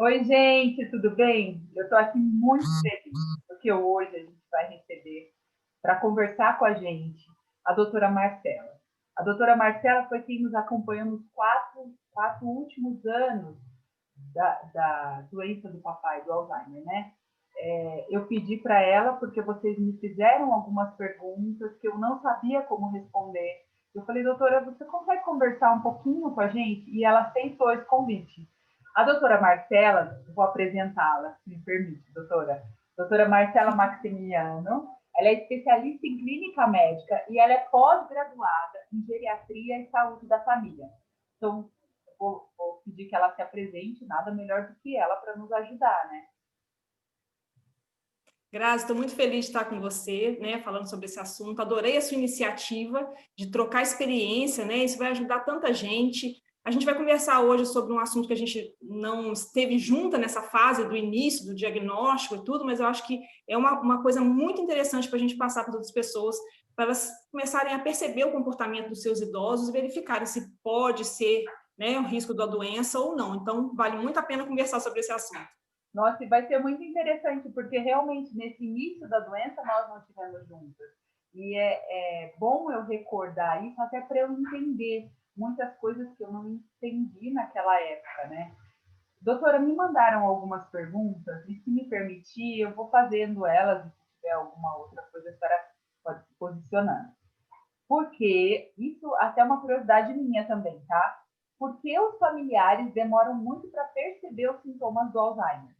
Oi, gente, tudo bem? Eu estou aqui muito feliz porque hoje a gente vai receber para conversar com a gente a doutora Marcela. A doutora Marcela foi quem nos acompanhou nos quatro últimos anos da doença do papai, do Alzheimer, né? Eu pedi para ela porque vocês me fizeram algumas perguntas que eu não sabia como responder. Eu falei, doutora, você consegue conversar um pouquinho com a gente? E ela aceitou esse convite. A doutora Marcela, vou apresentá-la, se me permite, doutora. Doutora Marcela Maximiano, ela é especialista em clínica médica e ela é pós-graduada em geriatria e saúde da família. Então, vou pedir que ela se apresente, nada melhor do que ela para nos ajudar, né? Grazi, estou muito feliz de estar com você, né, falando sobre esse assunto. Adorei a sua iniciativa de trocar experiência, né? Isso vai ajudar tanta gente. A gente vai conversar hoje sobre um assunto que a gente não esteve junta nessa fase do início, do diagnóstico e tudo, mas eu acho que é uma coisa muito interessante para a gente passar para outras pessoas, para elas começarem a perceber o comportamento dos seus idosos e verificarem se pode ser, né, o risco da doença ou não. Então, vale muito a pena conversar sobre esse assunto. Nossa, e vai ser muito interessante, porque realmente nesse início da doença nós não estivemos juntas. E é bom eu recordar isso até para eu entender muitas coisas que eu não entendi naquela época, né? Doutora, me mandaram algumas perguntas e se me permitir, eu vou fazendo elas e se tiver alguma outra coisa, a senhora pode se posicionando. Porque isso até é uma curiosidade minha também, tá? Porque os familiares demoram muito para perceber os sintomas do Alzheimer.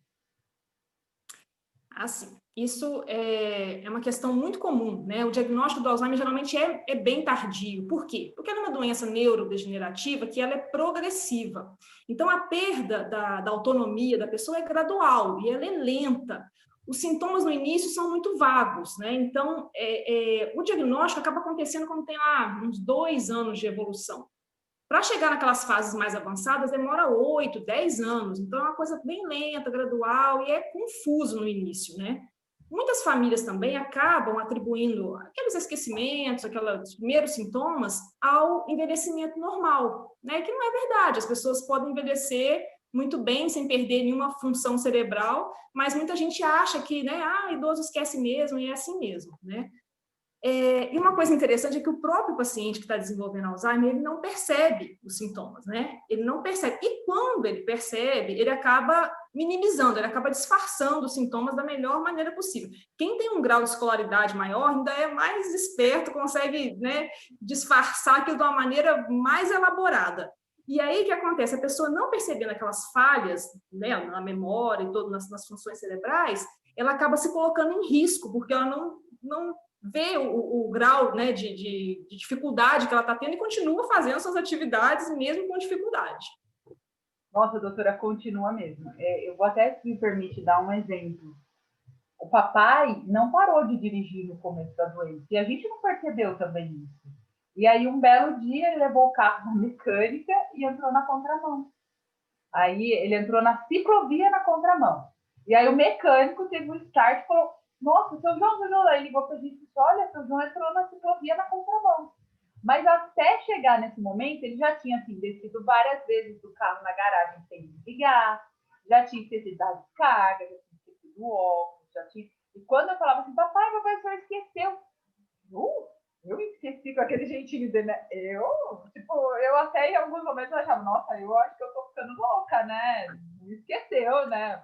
Assim, isso é uma questão muito comum, né? O diagnóstico do Alzheimer geralmente é bem tardio. Por quê? Porque ela é uma doença neurodegenerativa que ela é progressiva. Então, a perda da autonomia da pessoa é gradual e ela é lenta. Os sintomas no início são muito vagos, né? Então, o diagnóstico acaba acontecendo quando tem lá uns 2 anos de evolução. Para chegar naquelas fases mais avançadas, demora 8, 10 anos. Então, é uma coisa bem lenta, gradual, e é confuso no início, né? Muitas famílias também acabam atribuindo aqueles esquecimentos, aqueles primeiros sintomas, ao envelhecimento normal, né? Que não é verdade. As pessoas podem envelhecer muito bem, sem perder nenhuma função cerebral, mas muita gente acha que, né, idoso esquece mesmo, e é assim mesmo, né? E uma coisa interessante é que o próprio paciente que está desenvolvendo Alzheimer, ele não percebe os sintomas, né? Ele não percebe. E quando ele percebe, ele acaba minimizando, ele acaba disfarçando os sintomas da melhor maneira possível. Quem tem um grau de escolaridade maior ainda é mais esperto, consegue, né, disfarçar aquilo de uma maneira mais elaborada. E aí o que acontece? A pessoa não percebendo aquelas falhas, né, na memória e todas nas funções cerebrais, ela acaba se colocando em risco, porque ela não vê o grau, né, de dificuldade que ela está tendo e continua fazendo suas atividades mesmo com dificuldade. Nossa, doutora, continua mesmo. Eu vou até, se me permite, dar um exemplo. O papai não parou de dirigir no começo da doença e a gente não percebeu também isso. E aí, um belo dia, ele levou o carro na mecânica e entrou na contramão. Aí, ele entrou na ciclovia na contramão. E aí, o mecânico teve um start e falou: Nossa, seu João, aí ligou para a gente e disse: Olha, seu João entrou na ciclovia na contramão. Mas até chegar nesse momento, ele já tinha assim, descido várias vezes do carro na garagem sem desligar, já tinha esquecido da descarga, já tinha esquecido o óculos, já tinha. E quando eu falava assim, papai, o senhor esqueceu. Eu esqueci com aquele jeitinho dele, né? Eu até em alguns momentos achava, nossa, eu acho que eu tô ficando louca, né? Esqueceu, né?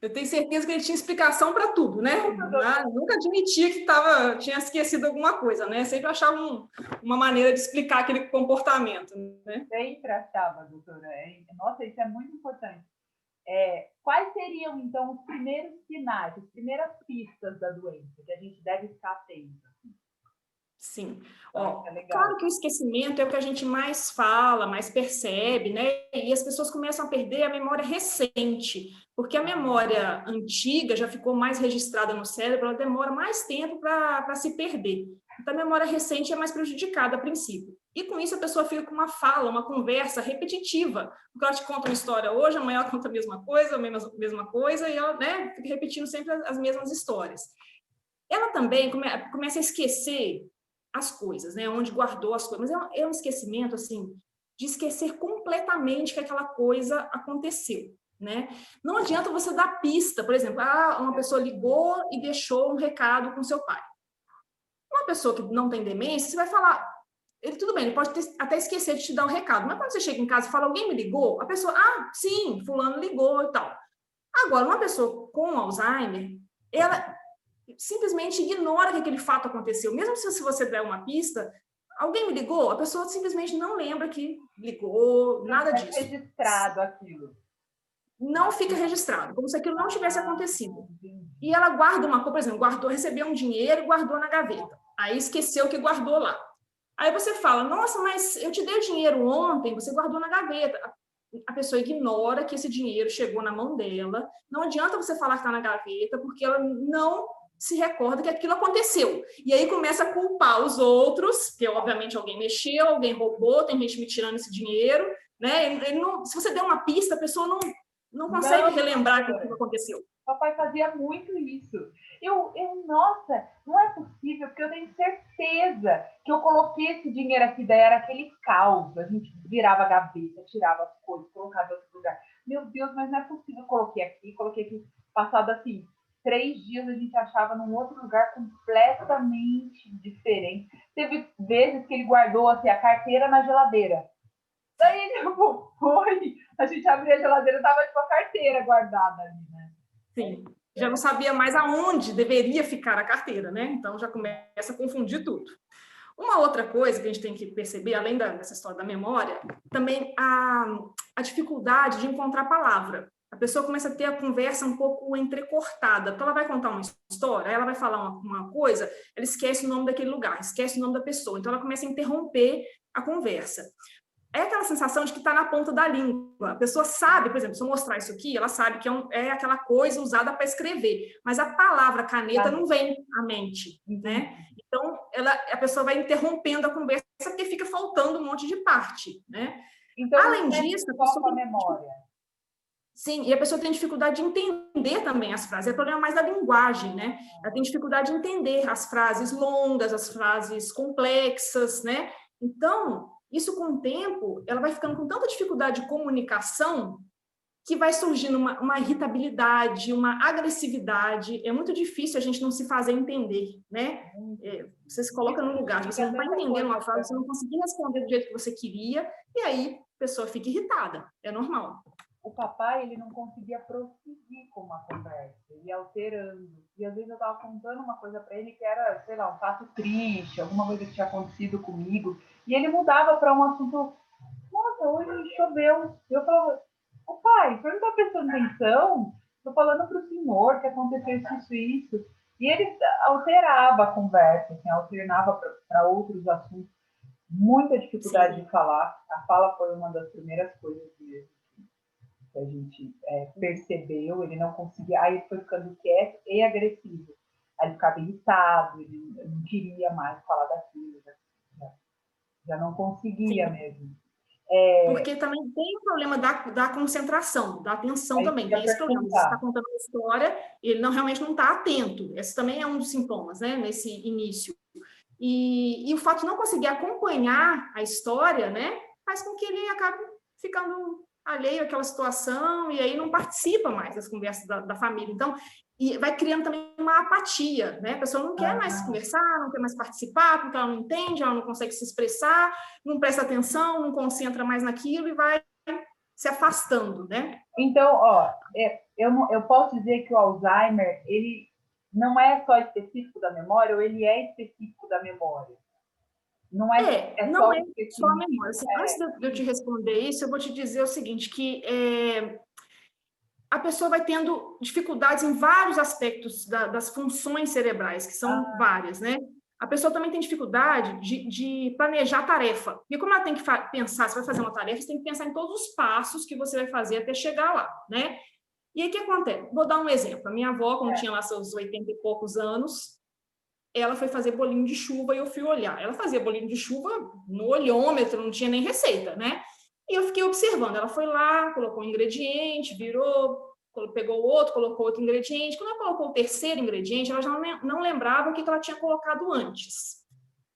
Eu tenho certeza que ele tinha explicação para tudo, né? Tudo. Nunca admitia que tinha esquecido alguma coisa, né? Sempre achava uma maneira de explicar aquele comportamento, né? Sempre achava, doutora. Nossa, isso é muito importante. Quais seriam, então, os primeiros sinais, as primeiras pistas da doença que a gente deve estar atento? Sim. Eu acho que é Claro legal. que o esquecimento é o que a gente mais fala, mais percebe, né? E as pessoas começam a perder a memória recente, porque a memória antiga já ficou mais registrada no cérebro, ela demora mais tempo para se perder. Então, a memória recente é mais prejudicada a princípio. E com isso a pessoa fica com uma fala, uma conversa repetitiva, porque ela te conta uma história hoje, amanhã ela conta a mesma coisa, e ela, né, fica repetindo sempre as mesmas histórias. Ela também começa a esquecer as coisas, né? Onde guardou as coisas. Mas é um esquecimento, assim, de esquecer completamente que aquela coisa aconteceu. né? Não adianta você dar pista, por exemplo, uma pessoa ligou e deixou um recado com seu pai. Uma pessoa que não tem demência, você vai falar, tudo bem, ele pode até esquecer de te dar um recado, mas quando você chega em casa e fala, alguém me ligou? A pessoa, sim, fulano ligou e tal. Agora, uma pessoa com Alzheimer, ela simplesmente ignora que aquele fato aconteceu. Mesmo se você der uma pista, alguém me ligou? A pessoa simplesmente não lembra que ligou, nada disso. Não é registrado aquilo. Não fica registrado, como se aquilo não tivesse acontecido. E ela guarda uma coisa, por exemplo, recebeu um dinheiro e guardou na gaveta. Aí esqueceu que guardou lá. Aí você fala, nossa, mas eu te dei o dinheiro ontem, você guardou na gaveta. A pessoa ignora que esse dinheiro chegou na mão dela. Não adianta você falar que está na gaveta, porque ela não se recorda que aquilo aconteceu. E aí começa a culpar os outros, que obviamente alguém mexeu, alguém roubou, tem gente me tirando esse dinheiro, né? Se você der uma pista, a pessoa não consegue relembrar que aquilo aconteceu. Papai fazia muito isso. Nossa, não é possível, porque eu tenho certeza que eu coloquei esse dinheiro aqui, daí era aquele caos. A gente virava a gaveta, tirava as coisas, colocava em outro lugar. Meu Deus, mas não é possível. Eu coloquei aqui. Passado assim, 3 dias a gente achava num outro lugar completamente diferente. Teve vezes que ele guardou assim, a carteira na geladeira. Daí a gente abria a geladeira e tava tipo a carteira guardada ali, né? Sim, já não sabia mais aonde deveria ficar a carteira, né? Então já começa a confundir tudo. Uma outra coisa que a gente tem que perceber, além dessa história da memória, também a dificuldade de encontrar palavra. A pessoa começa a ter a conversa um pouco entrecortada. Então, ela vai contar uma história, ela vai falar uma coisa, ela esquece o nome daquele lugar, esquece o nome da pessoa. Então, ela começa a interromper a conversa. É aquela sensação de que está na ponta da língua. A pessoa sabe, por exemplo, se eu mostrar isso aqui, ela sabe que é aquela coisa usada para escrever, mas a palavra caneta não vem à mente, né? Então, a pessoa vai interrompendo a conversa porque fica faltando um monte de parte, né? Então, além disso, a pessoa tem memória. Sim, e a pessoa tem dificuldade de entender também as frases. É problema mais da linguagem, né? Ela tem dificuldade de entender as frases longas, as frases complexas, né? Então, isso com o tempo, ela vai ficando com tanta dificuldade de comunicação que vai surgindo uma irritabilidade, uma agressividade. É muito difícil a gente não se fazer entender, né? Você se coloca num lugar, você não está entendendo uma frase, você não conseguir responder do jeito que você queria, e aí a pessoa fica irritada. É normal. O papai, ele não conseguia prosseguir com uma conversa, ele ia alterando. E às vezes eu estava contando uma coisa para ele que era, sei lá, um fato triste, alguma coisa que tinha acontecido comigo, e ele mudava para um assunto, nossa, hoje choveu. Eu falava, ô pai, você não está prestando atenção? Estou falando para o senhor que aconteceu isso. E ele alterava a conversa, assim, alternava para outros assuntos. Muita dificuldade de falar. A fala foi uma das primeiras coisas que a gente percebeu. Ele não conseguia. Aí ele foi ficando quieto e agressivo. Aí ele ficava irritado, ele não queria mais falar daquilo. Já não conseguia Sim. mesmo. Porque também tem o problema da concentração, da atenção também. Tem esse problema. Você está contando uma história e ele realmente não está atento. Esse também é um dos sintomas, né? Nesse início. E o fato de não conseguir acompanhar a história, né? Faz com que ele acabe ficando alheio àquela situação e aí não participa mais das conversas da família. Então, e vai criando também uma apatia, né? A pessoa não quer mais conversar, não quer mais participar, porque ela não entende, ela não consegue se expressar, não presta atenção, não concentra mais naquilo e vai se afastando, né? Então, eu posso dizer que o Alzheimer, ele não é só específico da memória, ou ele é específico da memória? Não é só a memória. Assim, antes de eu te responder isso, eu vou te dizer o seguinte, que a pessoa vai tendo dificuldades em vários aspectos das funções cerebrais, que são várias, né? A pessoa também tem dificuldade de planejar a tarefa. Porque como ela tem que pensar, se vai fazer uma tarefa, você tem que pensar em todos os passos que você vai fazer até chegar lá, né? E aí, o que acontece? Vou dar um exemplo. A minha avó, quando tinha lá seus 80 e poucos anos, ela foi fazer bolinho de chuva e eu fui olhar. Ela fazia bolinho de chuva no olhômetro, não tinha nem receita, né? E eu fiquei observando. Ela foi lá, colocou um ingrediente, virou, pegou outro, colocou outro ingrediente. Quando ela colocou o terceiro ingrediente, ela já não lembrava o que ela tinha colocado antes.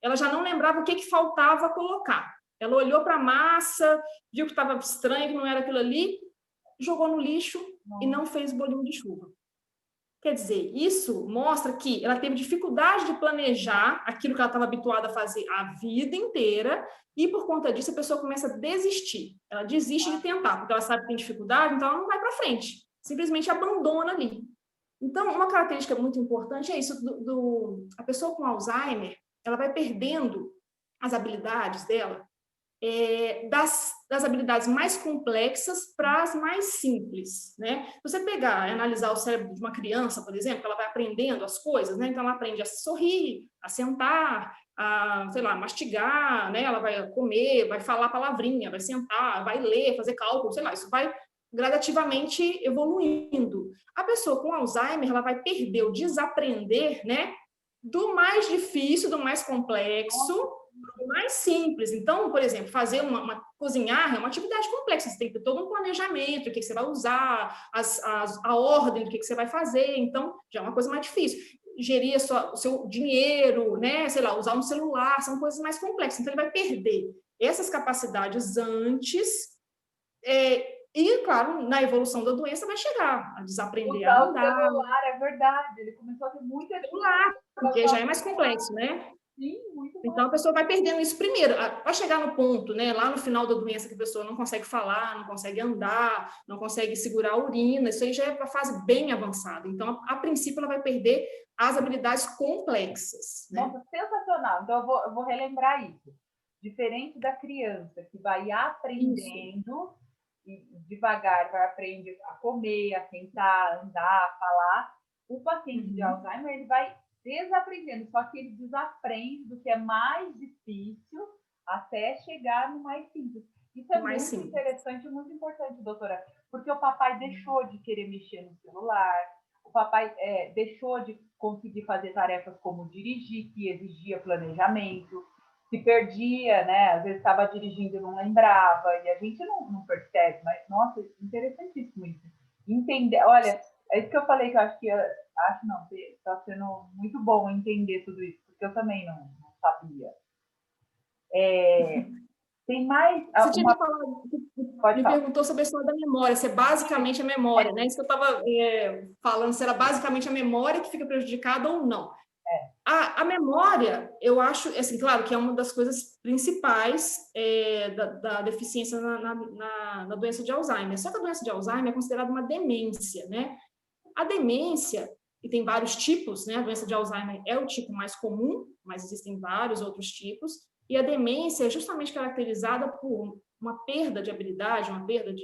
Ela já não lembrava o que faltava colocar. Ela olhou para a massa, viu que estava estranho, que não era aquilo ali, jogou no lixo e não fez bolinho de chuva. Quer dizer, isso mostra que ela teve dificuldade de planejar aquilo que ela estava habituada a fazer a vida inteira, e por conta disso a pessoa começa a desistir. Ela desiste de tentar, porque ela sabe que tem dificuldade, então ela não vai para frente. Simplesmente abandona ali. Então, uma característica muito importante é isso, a pessoa com Alzheimer, ela vai perdendo as habilidades dela, das habilidades mais complexas para as mais simples, né? Se você pegar e analisar o cérebro de uma criança, por exemplo, ela vai aprendendo as coisas, né? Então, ela aprende a sorrir, a sentar, a, sei lá, mastigar, né? Ela vai comer, vai falar palavrinha, vai sentar, vai ler, fazer cálculo, sei lá, isso vai gradativamente evoluindo. A pessoa com Alzheimer, ela vai perder o desaprender, né? Do mais difícil, do mais complexo, do mais simples. Então, por exemplo, fazer cozinhar é uma atividade complexa, você tem que ter todo um planejamento, o que você vai usar, a ordem do que você vai fazer, então já é uma coisa mais difícil. Gerir o seu dinheiro, né? Sei lá, usar um celular, são coisas mais complexas, então ele vai perder essas capacidades antes, e, claro, na evolução da doença vai chegar a desaprender a Usar o andar. celular, é verdade, ele começou a ter muita Celular, porque já é mais complexo, né? Sim, muito bom. Então, a pessoa vai perdendo isso primeiro, para chegar no ponto, né, lá no final da doença, que a pessoa não consegue falar, não consegue andar, não consegue segurar a urina, isso aí já é uma fase bem avançada. Então, a princípio, ela vai perder as habilidades complexas. Né? Nossa, sensacional. Então, eu vou relembrar isso. Diferente da criança, que vai aprendendo, e devagar vai aprender a comer, a sentar, a andar, a falar, o paciente de Alzheimer, ele vai desaprendendo, só que ele desaprende do que é mais difícil até chegar no mais simples. Isso é muito interessante e muito importante, doutora, porque o papai deixou de querer mexer no celular, o papai deixou de conseguir fazer tarefas como dirigir, que exigia planejamento, se perdia, né? Às vezes estava dirigindo e não lembrava, e a gente não percebe, mas, nossa, interessantíssimo isso. Entender, olha, é isso que eu falei, que eu acho que, está sendo muito bom entender tudo isso, porque eu também não sabia. Tem mais Você tinha me falado, perguntou sobre a história da memória, se é basicamente a memória, né? Isso que eu estava falando, se era basicamente a memória que fica prejudicada ou não. A memória, eu acho, assim, claro que é uma das coisas principais da deficiência na doença de Alzheimer. Só que a doença de Alzheimer é considerada uma demência, né? A demência, e tem vários tipos, né? A doença de Alzheimer é o tipo mais comum, mas existem vários outros tipos. E a demência é justamente caracterizada por uma perda de habilidade, uma perda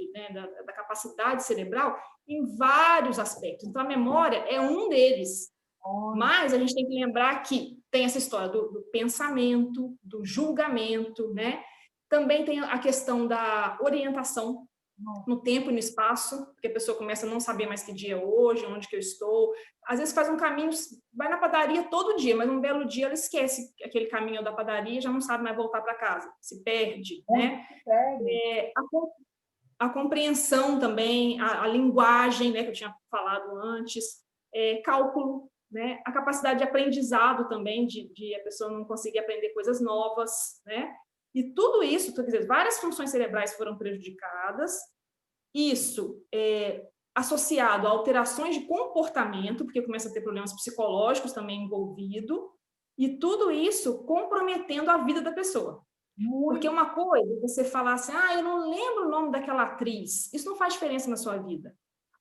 da capacidade cerebral em vários aspectos. Então, a memória é um deles. Mas a gente tem que lembrar que tem essa história do pensamento, do julgamento, né? Também tem a questão da orientação no tempo e no espaço, porque a pessoa começa a não saber mais que dia é hoje, onde que eu estou. Às vezes faz um caminho, vai na padaria todo dia, mas um belo dia ela esquece aquele caminho da padaria e já não sabe mais voltar para casa, se perde, né? A compreensão também, a linguagem, né, que eu tinha falado antes, cálculo, né, a capacidade de aprendizado também, de a pessoa não conseguir aprender coisas novas, né? E tudo isso, quer dizer, várias funções cerebrais foram prejudicadas, isso associado a alterações de comportamento, porque começa a ter problemas psicológicos também envolvidos, e tudo isso comprometendo a vida da pessoa. Porque uma coisa é você falar assim, eu não lembro o nome daquela atriz, isso não faz diferença na sua vida.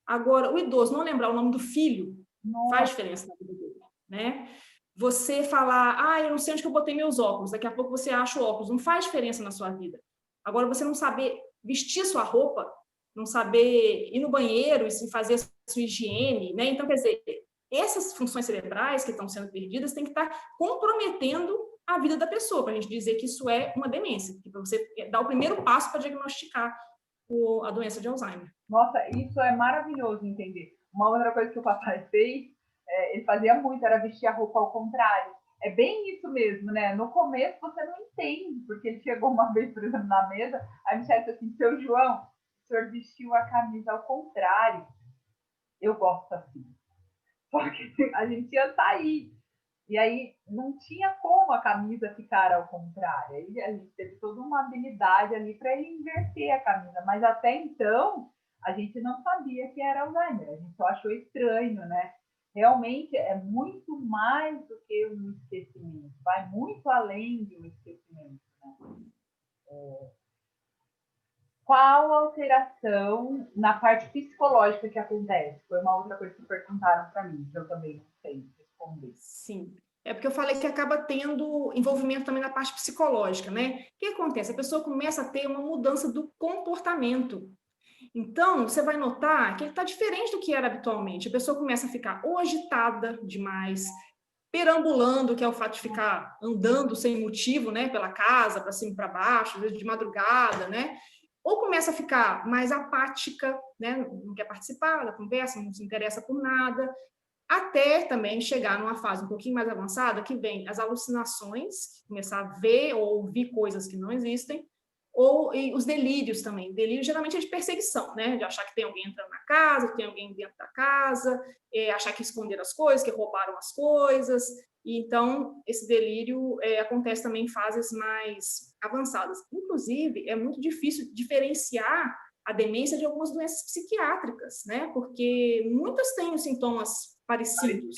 Agora, o idoso não lembrar o nome do filho, faz diferença na vida dele, né? Você falar, eu não sei onde que eu botei meus óculos, daqui a pouco você acha o óculos, não faz diferença na sua vida. Agora, você não saber vestir sua roupa, não saber ir no banheiro e fazer a sua higiene, né? Então, quer dizer, essas funções cerebrais que estão sendo perdidas têm que estar comprometendo a vida da pessoa, para a gente dizer que isso é uma demência, que você dá o primeiro passo para diagnosticar a doença de Alzheimer. Nossa, isso é maravilhoso entender. Uma outra coisa que o papai fez, ele fazia muito, era vestir a roupa ao contrário. É bem isso mesmo, né? No começo você não entende, porque ele chegou uma vez, por exemplo, na mesa, aí me disse assim, seu João, o senhor vestiu a camisa ao contrário. Eu gosto assim. Só que a gente ia sair. E aí não tinha como a camisa ficar ao contrário. Aí a gente teve toda uma habilidade ali para ele inverter a camisa. Mas até então, a gente não sabia que era Alzheimer, a gente só achou estranho, né? Realmente é muito mais do que um esquecimento, vai muito além de um esquecimento, né? Qual alteração na parte psicológica que acontece? Foi uma outra coisa que perguntaram para mim, que eu também não sei responder. Sim. É porque eu falei que acaba tendo envolvimento também na parte psicológica, né? O que acontece? A pessoa começa a ter uma mudança do comportamento. Então, você vai notar que ele está diferente do que era habitualmente. A pessoa começa a ficar ou agitada demais, perambulando, que é o fato de ficar andando sem motivo, né, pela casa, para cima e para baixo, às vezes de madrugada, né? Ou começa a ficar mais apática, né? Não quer participar da conversa, não se interessa por nada, até também chegar numa fase um pouquinho mais avançada, que vem as alucinações, começar a ver ou ouvir coisas que não existem, ou e os delírios também. Delírio geralmente é de perseguição, né? De achar que tem alguém entrando na casa, que tem alguém dentro da casa, achar que esconderam as coisas, que roubaram as coisas. E então, esse delírio acontece também em fases mais avançadas. Inclusive, é muito difícil diferenciar a demência de algumas doenças psiquiátricas, né? Porque muitas têm os sintomas parecidos.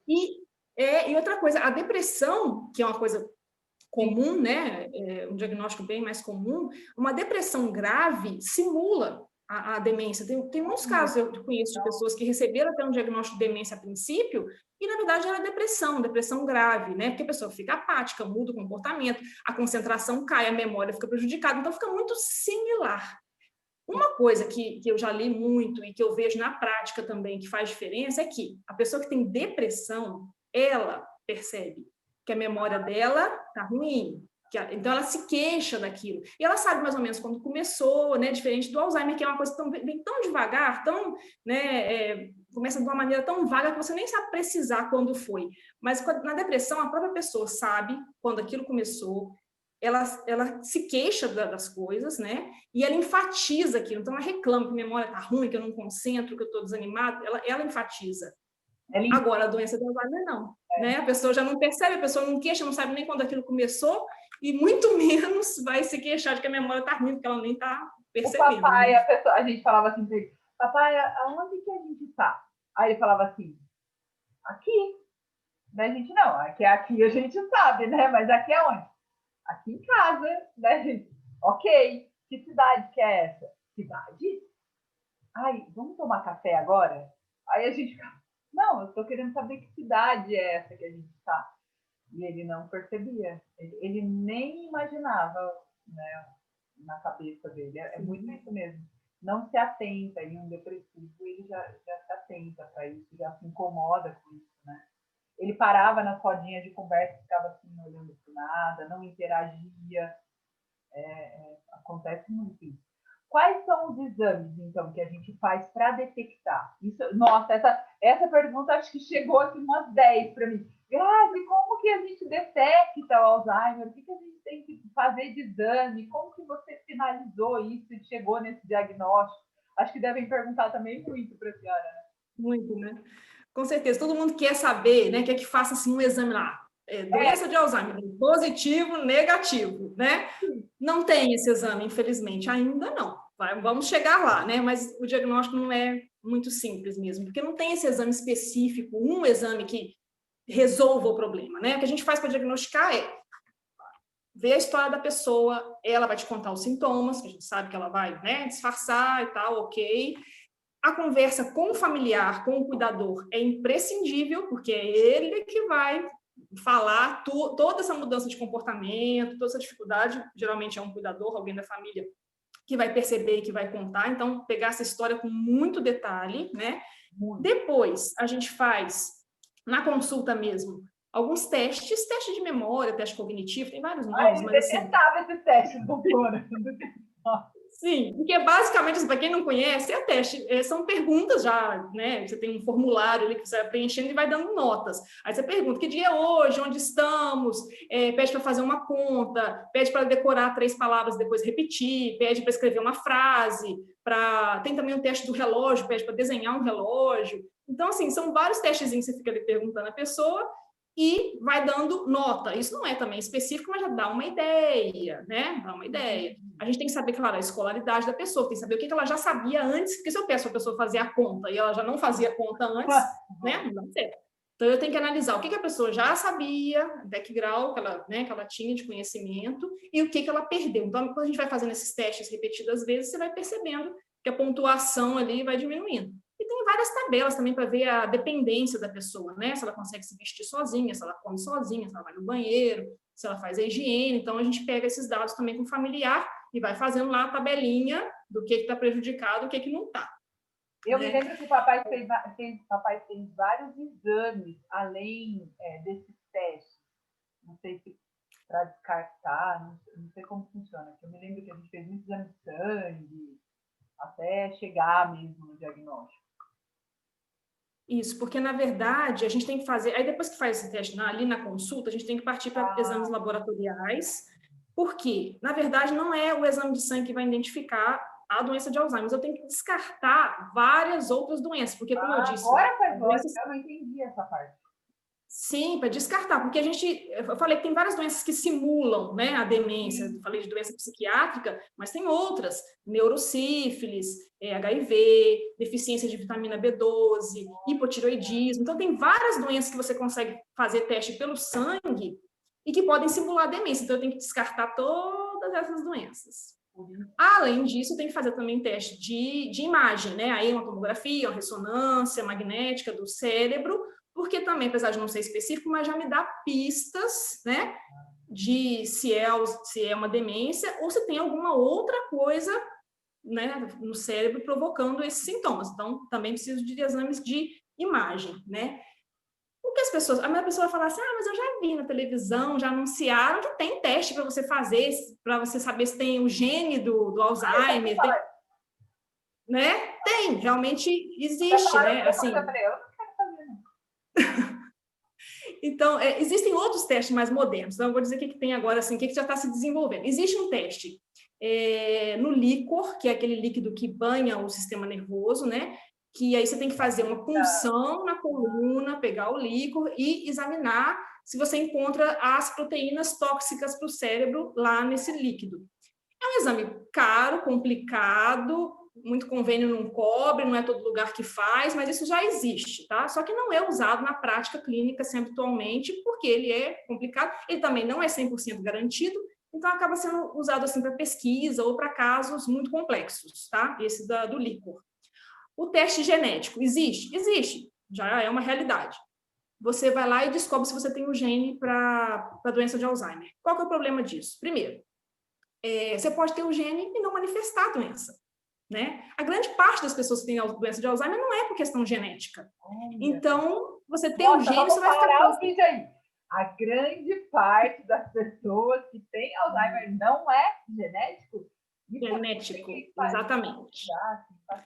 E outra coisa, a depressão, que é uma coisa comum, né? Um diagnóstico bem mais comum, uma depressão grave simula a demência. Tem muitos casos, eu conheço de pessoas que receberam até um diagnóstico de demência a princípio, e na verdade era depressão grave, né? Porque a pessoa fica apática, muda o comportamento, a concentração cai, a memória fica prejudicada, então fica muito similar. Uma coisa que eu já li muito e que eu vejo na prática também que faz diferença é que a pessoa que tem depressão, ela percebe que a memória dela está ruim, então ela se queixa daquilo. E ela sabe mais ou menos quando começou, né? Diferente do Alzheimer, que é uma coisa que vem tão devagar, né, começa de uma maneira tão vaga que você nem sabe precisar quando foi. Mas na depressão, a própria pessoa sabe quando aquilo começou, ela se queixa das coisas, né? E ela enfatiza aquilo. Então, ela reclama que a memória está ruim, que eu não concentro, que eu estou desanimado. Ela enfatiza. Agora, a doença do Alzheimer, não. Né? A pessoa já não percebe, a pessoa não queixa, não sabe nem quando aquilo começou, e muito menos vai se queixar de que a memória está ruim, porque ela nem está percebendo. O papai, né? A gente falava assim para ele, papai, aonde que a gente está? Aí ele falava assim, aqui. Daí a gente, não, aqui a gente sabe, né? Mas aqui é onde? Aqui em casa, né, gente? Ok, que cidade que é essa? Cidade? Ai, vamos tomar café agora? Aí a gente fica, não, eu tô querendo saber que cidade é essa que a gente está. E ele não percebia, ele nem imaginava, né, na cabeça dele. É muito isso mesmo. Não se atenta, e um depressivo, ele já se atenta para isso, já se incomoda com isso, né? Ele parava nas rodinhas de conversa, ficava assim, olhando para nada, não interagia. Acontece muito isso. Quais são os exames, então, que a gente faz para detectar? Isso, nossa, essa pergunta acho que chegou aqui umas 10 para mim. Grazi, como que a gente detecta o Alzheimer? O que a gente tem que fazer de exame? Como que você finalizou isso e chegou nesse diagnóstico? Acho que devem perguntar também muito para a senhora, né? Muito, né? Com certeza. Todo mundo quer saber, né? Quer que faça assim, um exame lá. Doença de Alzheimer, positivo, negativo, né? Não tem esse exame, infelizmente, ainda não. Vamos chegar lá, né? Mas o diagnóstico não é muito simples mesmo, porque não tem esse exame específico, um exame que resolva o problema, né? O que a gente faz para diagnosticar é ver a história da pessoa, ela vai te contar os sintomas, que a gente sabe que ela vai, né, disfarçar e tal, ok. A conversa com o familiar, com o cuidador, é imprescindível, porque é ele que vai falar toda essa mudança de comportamento, toda essa dificuldade. Geralmente é um cuidador, alguém da família, que vai perceber e que vai contar. Então, pegar essa história com muito detalhe, né? Depois, a gente faz, na consulta mesmo, alguns testes de memória, teste cognitivo, tem vários nomes, mas assim... Eu detestava esses testes, doutora. Sim, porque basicamente, para quem não conhece, é teste, são perguntas já, né? Você tem um formulário ali que você vai preenchendo e vai dando notas. Aí você pergunta, que dia é hoje, onde estamos, pede para fazer uma conta, pede para decorar 3 palavras e depois repetir, pede para escrever uma frase, tem também um teste do relógio, pede para desenhar um relógio. Então, assim, são vários testezinhos que você fica ali perguntando à pessoa, e vai dando nota. Isso não é também específico, mas já dá uma ideia, né? Dá uma ideia. A gente tem que saber, claro, a escolaridade da pessoa, tem que saber o que ela já sabia antes, porque se eu peço a pessoa fazer a conta e ela já não fazia a conta antes, né? Não dá certo. Então, eu tenho que analisar o que a pessoa já sabia, background que ela tinha de conhecimento, e o que ela perdeu. Então, quando a gente vai fazendo esses testes repetidas vezes, você vai percebendo que a pontuação ali vai diminuindo. E tem várias tabelas também para ver a dependência da pessoa, né? Se ela consegue se vestir sozinha, se ela come sozinha, se ela vai no banheiro, se ela faz a higiene. Então, a gente pega esses dados também com o familiar e vai fazendo lá a tabelinha do que está prejudicado, o que não está. Eu me lembro que o papai fez vários exames além desses testes. Não sei se para descartar, não sei como funciona. Eu me lembro que a gente fez muitos exames de sangue até chegar mesmo no diagnóstico. Isso, porque, na verdade, a gente tem que fazer... Aí, depois que faz esse teste ali na consulta, a gente tem que partir para exames laboratoriais, porque, na verdade, não é o exame de sangue que vai identificar a doença de Alzheimer. Eu tenho que descartar várias outras doenças, porque, como eu disse... Agora faz doenças... Eu não entendi essa parte. Sim, para descartar, porque eu falei que tem várias doenças que simulam, né, a demência, eu falei de doença psiquiátrica, mas tem outras, neurosífilis, HIV, deficiência de vitamina B12, hipotireoidismo, então tem várias doenças que você consegue fazer teste pelo sangue e que podem simular a demência, então eu tenho que descartar todas essas doenças. Além disso, tem que fazer também teste de imagem, né, aí uma tomografia, uma ressonância magnética do cérebro, porque também, apesar de não ser específico, mas já me dá pistas, né, de se é uma demência ou se tem alguma outra coisa, né, no cérebro provocando esses sintomas. Então, também preciso de exames de imagem, né. O que a minha pessoa fala assim, mas eu já vi na televisão, já anunciaram que tem teste para você fazer, para você saber se tem o gene do Alzheimer, né? Tem, realmente existe, né, assim... Então, existem outros testes mais modernos. Então, eu vou dizer o que tem agora, assim, o que já está se desenvolvendo. Existe um teste no líquor, que é aquele líquido que banha o sistema nervoso, né? Que aí você tem que fazer uma punção na coluna, pegar o líquor e examinar se você encontra as proteínas tóxicas para o cérebro lá nesse líquido. É um exame caro, complicado, muito convênio não cobre, não é todo lugar que faz, mas isso já existe, tá? Só que não é usado na prática clínica assim, habitualmente, porque ele é complicado, ele também não é 100% garantido, então acaba sendo usado assim para pesquisa ou para casos muito complexos, tá? Esse do líquor. O teste genético existe? Existe, já é uma realidade. Você vai lá e descobre se você tem o gene para a doença de Alzheimer. Qual que é o problema disso? Primeiro, você pode ter o gene e não manifestar a doença. Né? A grande parte das pessoas que têm a doença de Alzheimer não é por questão genética. Então, você tem o gene, você vai ficar... parar o vídeo aí. A grande parte das pessoas que têm Alzheimer não é genético? Genético, exatamente.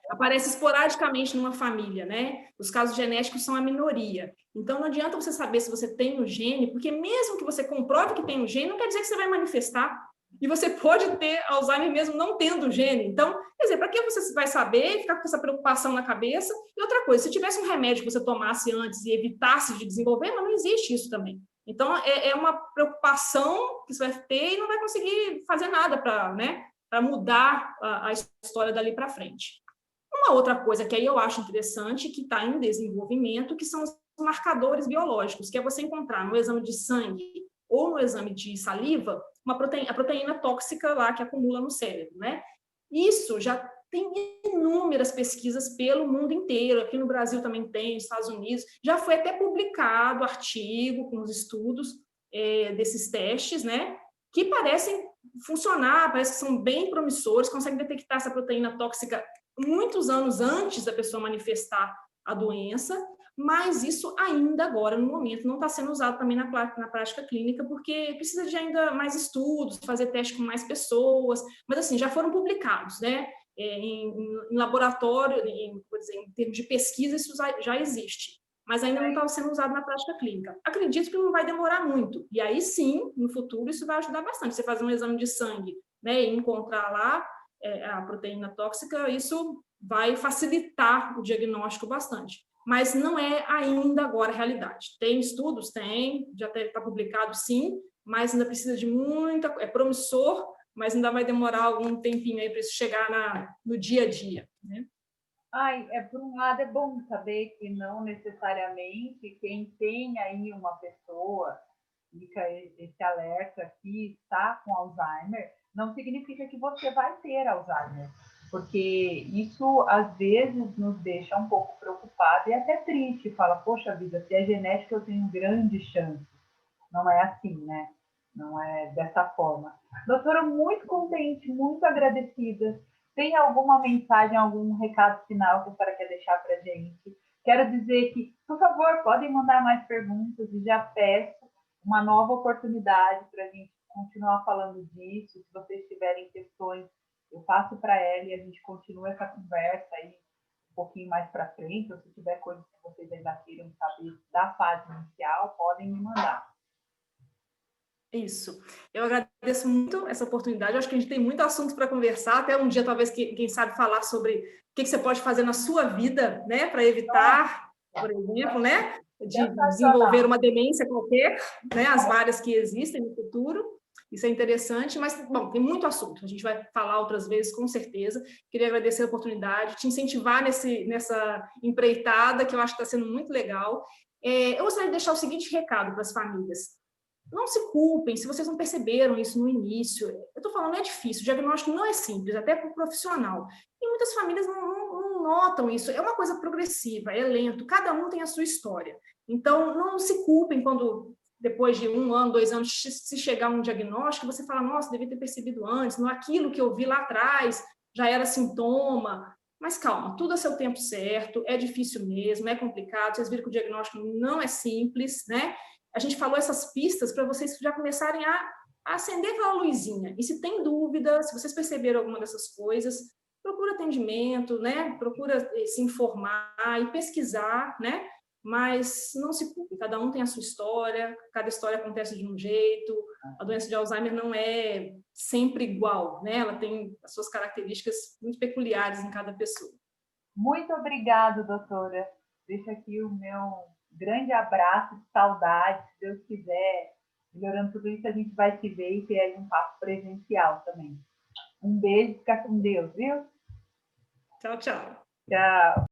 Aparece esporadicamente numa família, né? Os casos genéticos são a minoria. Então, não adianta você saber se você tem o gene, porque mesmo que você comprove que tem o gene, não quer dizer que você vai manifestar. E você pode ter Alzheimer mesmo não tendo o gene. Então, quer dizer, para que você vai saber e ficar com essa preocupação na cabeça? E outra coisa, se tivesse um remédio que você tomasse antes e evitasse de desenvolver, mas não existe isso também. Então, é uma preocupação que você vai ter e não vai conseguir fazer nada para, né, para mudar a história dali para frente. Uma outra coisa que aí eu acho interessante, que está em desenvolvimento, que são os marcadores biológicos, que é você encontrar no exame de sangue ou no exame de saliva, a proteína tóxica lá que acumula no cérebro, né? Isso já tem inúmeras pesquisas pelo mundo inteiro, aqui no Brasil também tem, nos Estados Unidos, já foi até publicado artigo com os estudos desses testes, né? Que parecem funcionar, parece que são bem promissores, conseguem detectar essa proteína tóxica muitos anos antes da pessoa manifestar a doença, mas isso ainda agora, no momento, não está sendo usado também na prática clínica, porque precisa de ainda mais estudos, fazer teste com mais pessoas, mas assim, já foram publicados, né? Em laboratório, em termos de pesquisa, isso já existe, mas ainda não está sendo usado na prática clínica. Acredito que não vai demorar muito, e aí sim, no futuro, isso vai ajudar bastante. Você fazer um exame de sangue, né, e encontrar lá a proteína tóxica, isso vai facilitar o diagnóstico bastante. mas não é ainda agora a realidade. Tem estudos? Tem, já está publicado sim, mas ainda precisa de muita... É promissor, mas ainda vai demorar algum tempinho aí para isso chegar no dia a dia, né? Ai, por um lado é bom saber que não necessariamente quem tem aí uma pessoa, fica esse alerta que está com Alzheimer, não significa que você vai ter Alzheimer, porque isso às vezes nos deixa um pouco preocupado e até triste. Fala, poxa vida, se é genética eu tenho grande chance. Não é assim, né? Não é dessa forma. Doutora, muito contente, muito agradecida. Tem alguma mensagem, algum recado final que a senhora quer deixar para a gente? Quero dizer que, por favor, podem mandar mais perguntas e já peço uma nova oportunidade para a gente continuar falando disso. Se vocês tiverem questões, eu passo para ela e a gente continua essa conversa aí um pouquinho mais para frente, ou se tiver coisas que vocês ainda queiram saber da fase inicial, podem me mandar. Isso. Eu agradeço muito essa oportunidade. Eu acho que a gente tem muito assunto para conversar. Até um dia, talvez, quem sabe, falar sobre o que você pode fazer na sua vida, né, para evitar, por exemplo, né, de desenvolver uma demência qualquer, né, as várias que existem no futuro. Isso é interessante, mas, bom, tem muito assunto. A gente vai falar outras vezes, com certeza. Queria agradecer a oportunidade, te incentivar nessa empreitada, que eu acho que está sendo muito legal. Eu gostaria de deixar o seguinte recado para as famílias. Não se culpem se vocês não perceberam isso no início. Eu estou falando, é difícil, o diagnóstico não é simples, até para o profissional. E muitas famílias não notam isso. É uma coisa progressiva, é lento, cada um tem a sua história. Então, não se culpem quando, depois de 1 ano, 2 anos, se chegar um diagnóstico, você fala, nossa, devia ter percebido antes, não, aquilo que eu vi lá atrás já era sintoma. Mas calma, tudo a seu tempo certo, é difícil mesmo, é complicado, vocês viram que o diagnóstico não é simples, né? A gente falou essas pistas para vocês já começarem a acender aquela luzinha. E se tem dúvida, se vocês perceberam alguma dessas coisas, procura atendimento, né? Procura se informar e pesquisar, né? Mas não se culpe, cada um tem a sua história, cada história acontece de um jeito, a doença de Alzheimer não é sempre igual, né? Ela tem as suas características muito peculiares em cada pessoa. Muito obrigada, doutora. Deixa aqui o meu grande abraço de saudade. Se Deus quiser, melhorando tudo isso, a gente vai se ver e ter aí um papo presencial também. Um beijo, fica com Deus, viu? Tchau, tchau. Tchau.